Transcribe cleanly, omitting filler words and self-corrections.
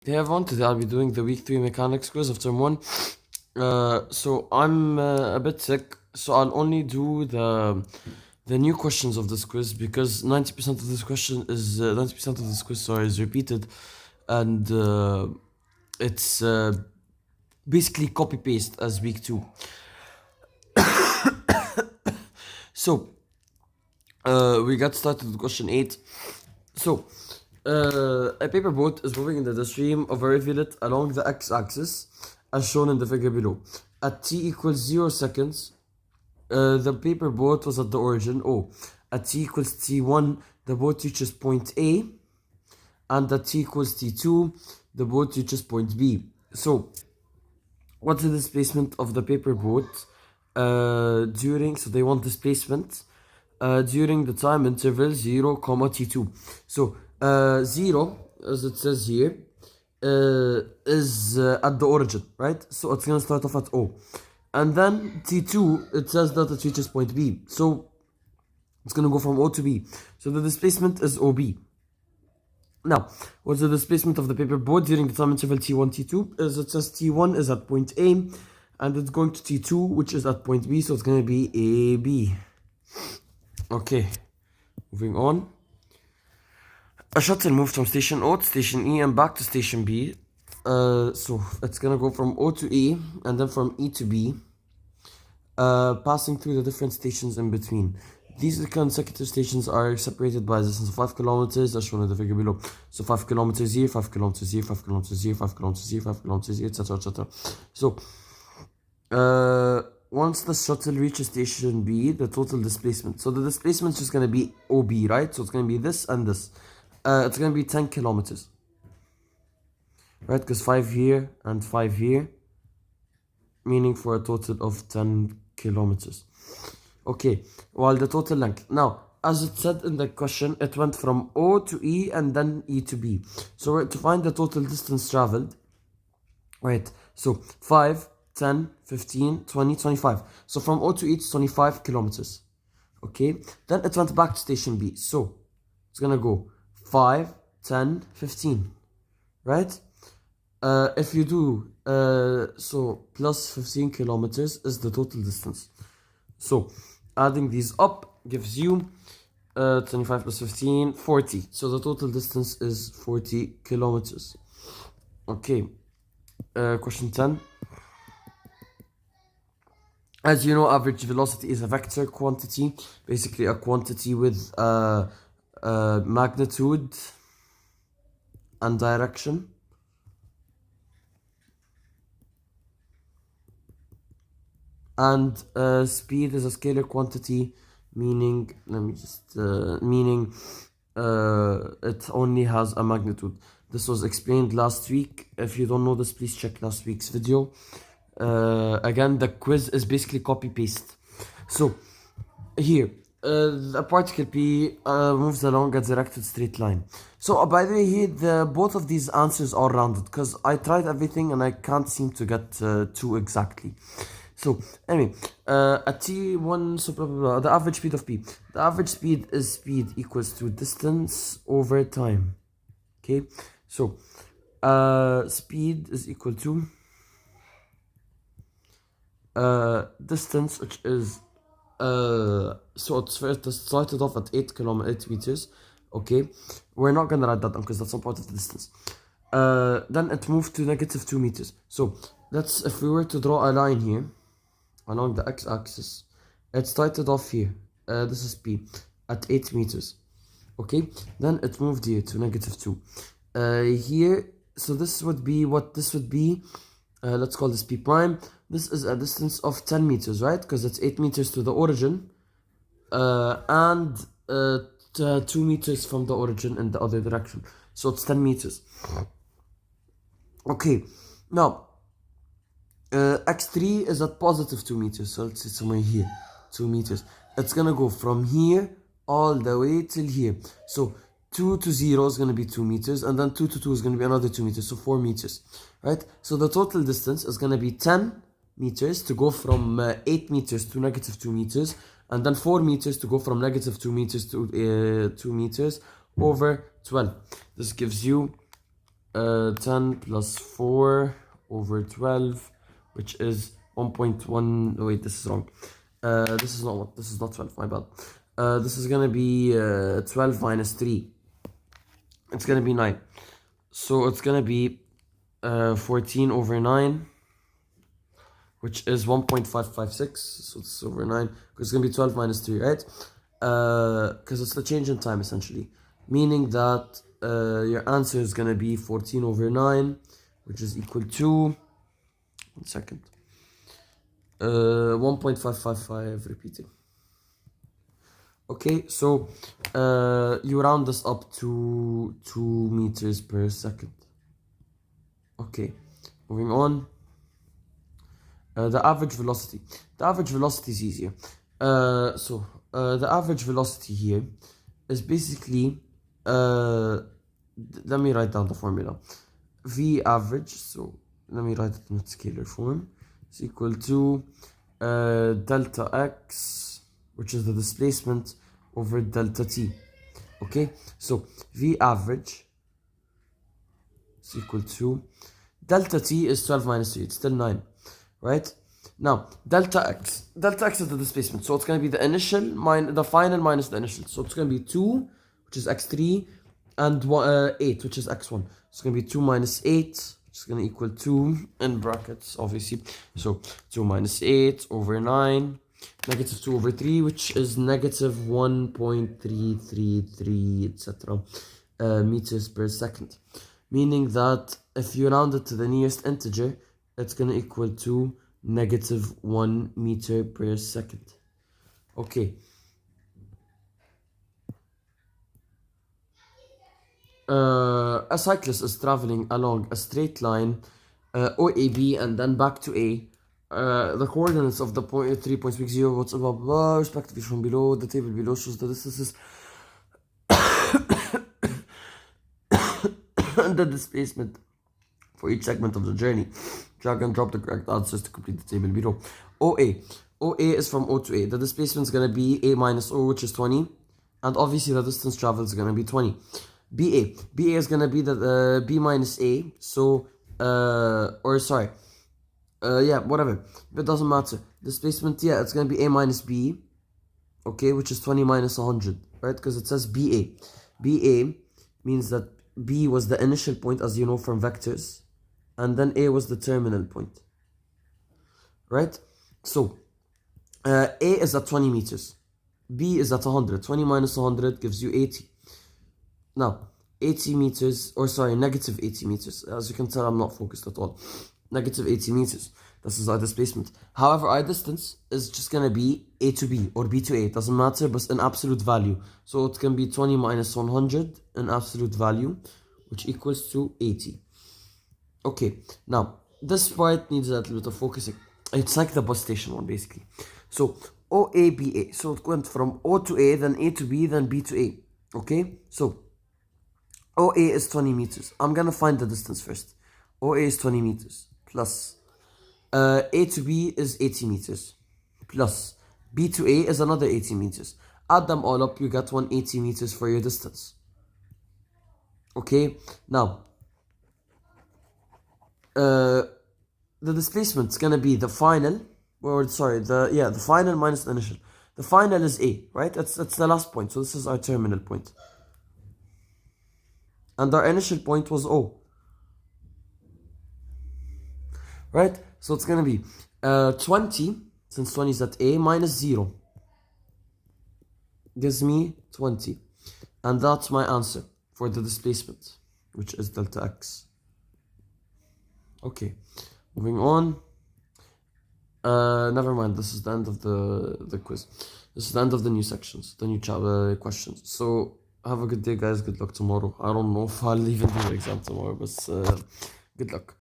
Hey everyone, today I'll be doing the week 3 mechanics quiz of term 1. So I'm a bit sick, so I'll only do the new questions of this quiz because 90% of this question is 90% of this quiz is repeated, and it's basically copy paste as week 2. So we got started with question 8. So a paper boat is moving in the stream of a rivulet along the x-axis as shown in the figure below. At t equals 0 seconds, the paper boat was at the origin O. At t equals t1, the boat reaches point A, and at t equals t2, the boat reaches point B. So what's the displacement of the paper boat so they want displacement during the time interval 0, t2. So 0, as it says here, is at the origin, right? So it's gonna start off at O. And then t2, it says that it reaches point B. So it's gonna go from O to B. So the displacement is OB. Now, what's the displacement of the paper boat during the time interval t1, t2? As it says t1 is at point A, and it's going to t2, which is at point B, so it's gonna be AB. Okay, moving on. A shuttle moved from station O to station E and back to station B. So it's gonna go from O to E and then from E to B, passing through the different stations in between. These consecutive stations are separated by a distance of 5 kilometers, as shown in the figure below. So 5 kilometers here, 5 kilometers here, 5 kilometers here, 5 kilometers here, 5 kilometers here, etc., etc. So once the shuttle reaches station B, the total displacement. So the displacement is just going to be OB, right? So it's going to be this and this. It's going to be 10 kilometers. Right? Because 5 here and 5 here. Meaning for a total of 10 kilometers. Okay. While the total length. Now, as it said in the question, it went from O to E and then E to B. So to find the total distance traveled. Right. So 5, 10, 15, 20, 25. So from O to E to 25 kilometers. Okay. Then it went back to station B. So it's going to go 5, 10, 15. Right? If you do, so plus 15 kilometers is the total distance. So adding these up gives you 25 plus 15, 40. So the total distance is 40 kilometers. Okay. Question 10. As you know, average velocity is a vector quantity, basically a quantity with magnitude and direction. And speed is a scalar quantity, meaning, it only has a magnitude. This was explained last week. If you don't know this, please check last week's video. Again, the quiz is basically copy-paste. So, here, the particle P moves along a directed straight line. So, by the way, here, both of these answers are rounded, because I tried everything and I can't seem to get 2 exactly. So, anyway, at T1, so blah, blah, blah, the average speed of P. The average speed is speed equals to distance over time. Okay, so, speed is equal to distance, which is, so it started off at 8 meters. Okay, we're not gonna write that down because that's not part of the distance. Then it moved to -2 meters. So, if we were to draw a line here, along the x-axis, it started off here, this is P, at 8 meters, okay? Then it moved here to -2. Here, so this would be what this would be, let's call this P prime. This is a distance of 10 meters, right? Because it's 8 meters to the origin, and 2 meters from the origin in the other direction. So it's 10 meters. Okay, now, x3 is at positive 2 meters, so let's say somewhere here, 2 meters. It's gonna go from here all the way till here. So 2 to 0 is gonna be 2 meters, and then 2 to 2 is gonna be another 2 meters, so 4 meters, right? So the total distance is gonna be 10 meters to go from 8 meters to -2 meters, and then 4 meters to go from -2 meters to 2 meters over 12. This gives you 10 plus 4 over 12, which is 1.1. Oh, wait, this is wrong. This is not 12, my bad. This is gonna be 12 minus 3. It's gonna be 9. So it's gonna be 14 over 9, which is 1.556. So it's over 9, because it's gonna be 12 minus 3, right? Because it's the change in time, essentially. Meaning that your answer is gonna be 14 over 9, which is equal to, 1 second, 1.555, repeating. Okay, so you round this up to 2 meters per second. Okay, moving on. The average velocity. The average velocity is easier. The average velocity here is basically, let me write down the formula. V average, so let me write it in its scalar form, is equal to delta x, which is the displacement, over delta t. Okay, so V average is equal to delta t is 12 minus 3, it's still 9, right? Now, delta x is the displacement, so it's going to be the initial minus the final minus the initial. So it's going to be 2, which is x3, and 8, which is x1. It's going to be 2 minus 8, which is going to equal 2 in brackets, obviously. So 2 minus 8 over 9, negative 2 over 3, which is negative 1.333, etc. Meters per second. Meaning that if you round it to the nearest integer, it's going to equal to negative 1 meter per second. Okay. A cyclist is traveling along a straight line, OAB, and then back to A. The coordinates of the point 3 points, big 0, what's blah, blah, blah, respectively from below. The table below shows the distances and the displacement for each segment of the journey. Drag and drop the correct answers to complete the table below. OA is from O to A. The displacement is going to be A minus O, which is 20. And obviously the distance traveled is going to be 20. BA is going to be the B minus A. So, yeah, whatever. But it doesn't matter. Displacement, yeah, it's going to be A minus B. Okay, which is 20 minus 100, right? Because it says BA. BA means that B was the initial point, as you know from vectors. And then A was the terminal point. Right? So, A is at 20 meters. B is at 100. 20 minus 100 gives you 80. Now, 80 meters, or sorry, negative 80 meters. As you can tell, I'm not focused at all. Negative 80 meters. This is our displacement. However, our distance is just going to be A to B or B to A. It doesn't matter, but in absolute value. So it can be 20 minus 100 in absolute value, which equals to 80. Okay, now, this part needs a little bit of focusing. It's like the bus station one, basically. So, OABA. So it went from O to A, then A to B, then B to A. Okay, so OA is 20 meters. I'm going to find the distance first. OA is 20 meters plus A to B is 80 meters plus B to A is another 80 meters. Add them all up, you get 180 meters for your distance. Okay, now the displacement is going to be the final, the final minus the initial. The final is A, right? That's the last point. So this is our terminal point. And our initial point was O. Right? So it's going to be 20, since 20 is at A, minus 0. Gives me 20. And that's my answer for the displacement, which is delta x. Okay, moving on. Never mind, this is the end of the quiz. This is the end of the new sections, the new questions. So have a good day, guys. Good luck tomorrow. I don't know if I'll even do the exam tomorrow, but good luck.